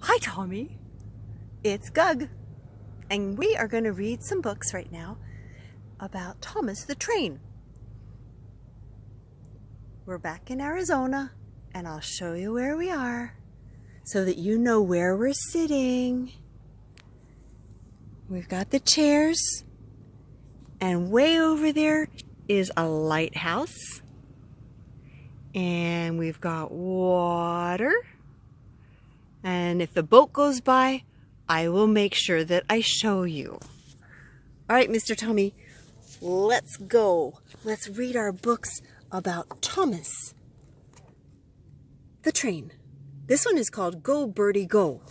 Hi, Tommy. It's Gug, and we are going to read some books right now about Thomas the Train. We're back in Arizona, and I'll show you where we are so that you know where we're sitting. We've got the chairs, and way over there is a lighthouse, and we've got water. And if the boat goes by, I will make sure that I show you. All right, Mr. Tommy, let's go. Let's read our books about Thomas the Train. This one is called Go Birdie Go.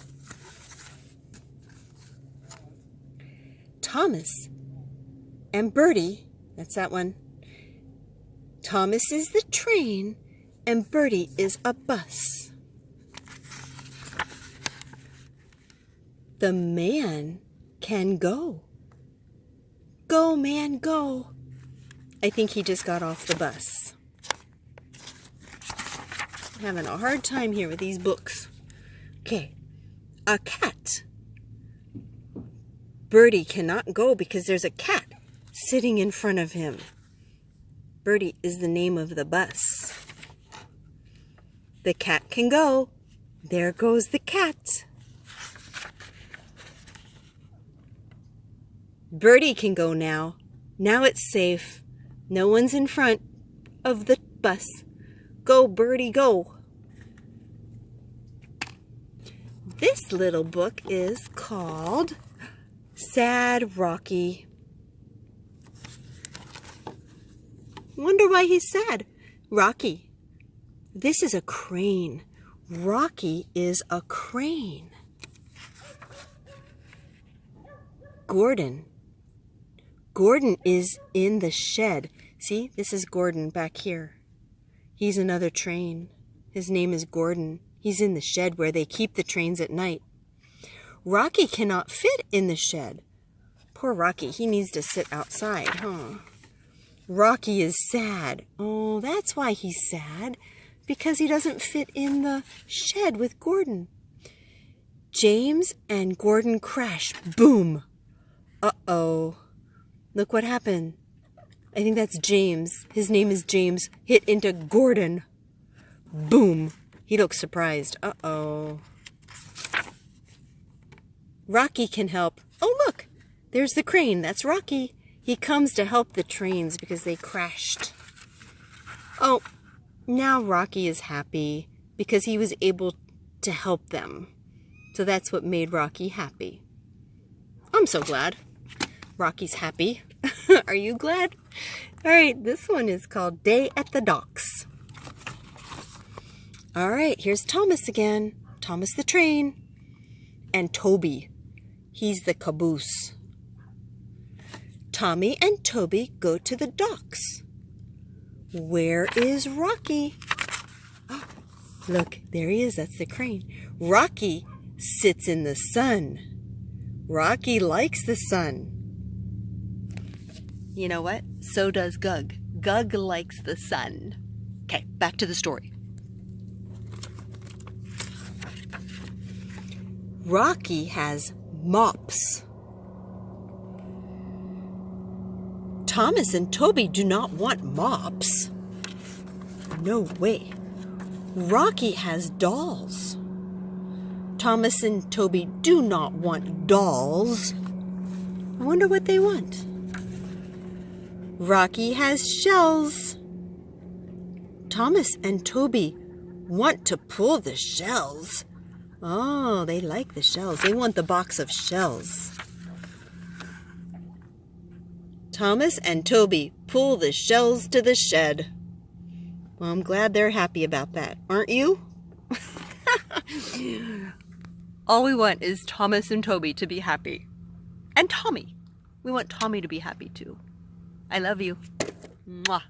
Thomas and Birdie, that's that one. Thomas is the train and Birdie is a bus. The man can go. Go, man, go. I think he just got off the bus. I'm having a hard time here with these books. Okay, a cat. Birdie cannot go because there's a cat sitting in front of him. Birdie is the name of the bus. The cat can go. There goes the cat. Birdie can go now. Now it's safe. No one's in front of the bus. Go, Birdie, go. This little book is called Sad Rocky. Wonder why he's sad. Rocky. This is a crane. Rocky is a crane. Gordon. Gordon is in the shed. See, this is Gordon back here. He's another train. His name is Gordon. He's in the shed where they keep the trains at night. Rocky cannot fit in the shed. Poor Rocky, he needs to sit outside, huh? Rocky is sad. Oh, that's why he's sad. Because he doesn't fit in the shed with Gordon. James and Gordon crash. Boom. Uh-oh. Look what happened. I think that's James. His name is James. Hit into Gordon. Boom. He looks surprised. Uh-oh. Rocky can help. Oh, look. There's the crane. That's Rocky. He comes to help the trains because they crashed. Oh, now Rocky is happy because he was able to help them. So that's what made Rocky happy. I'm so glad. Rocky's happy. Are you glad? All right, this one is called Day at the Docks. All right, here's Thomas again. Thomas the train. And Toby. He's the caboose. Tommy and Toby go to the docks. Where is Rocky? Oh, look, there he is. That's the crane. Rocky sits in the sun. Rocky likes the sun. You know what? So does Gug. Gug likes the sun. Okay, back to the story. Rocky has mops. Thomas and Toby do not want mops. No way. Rocky has dolls. Thomas and Toby do not want dolls. I wonder what they want. Rocky has shells. Thomas and Toby want to pull the shells. Oh, they like the shells. They want the box of shells. Thomas and Toby pull the shells to the shed. Well, I'm glad they're happy about that, aren't you? All we want is Thomas and Toby to be happy. And Tommy. We want Tommy to be happy too. I love you. Mwah.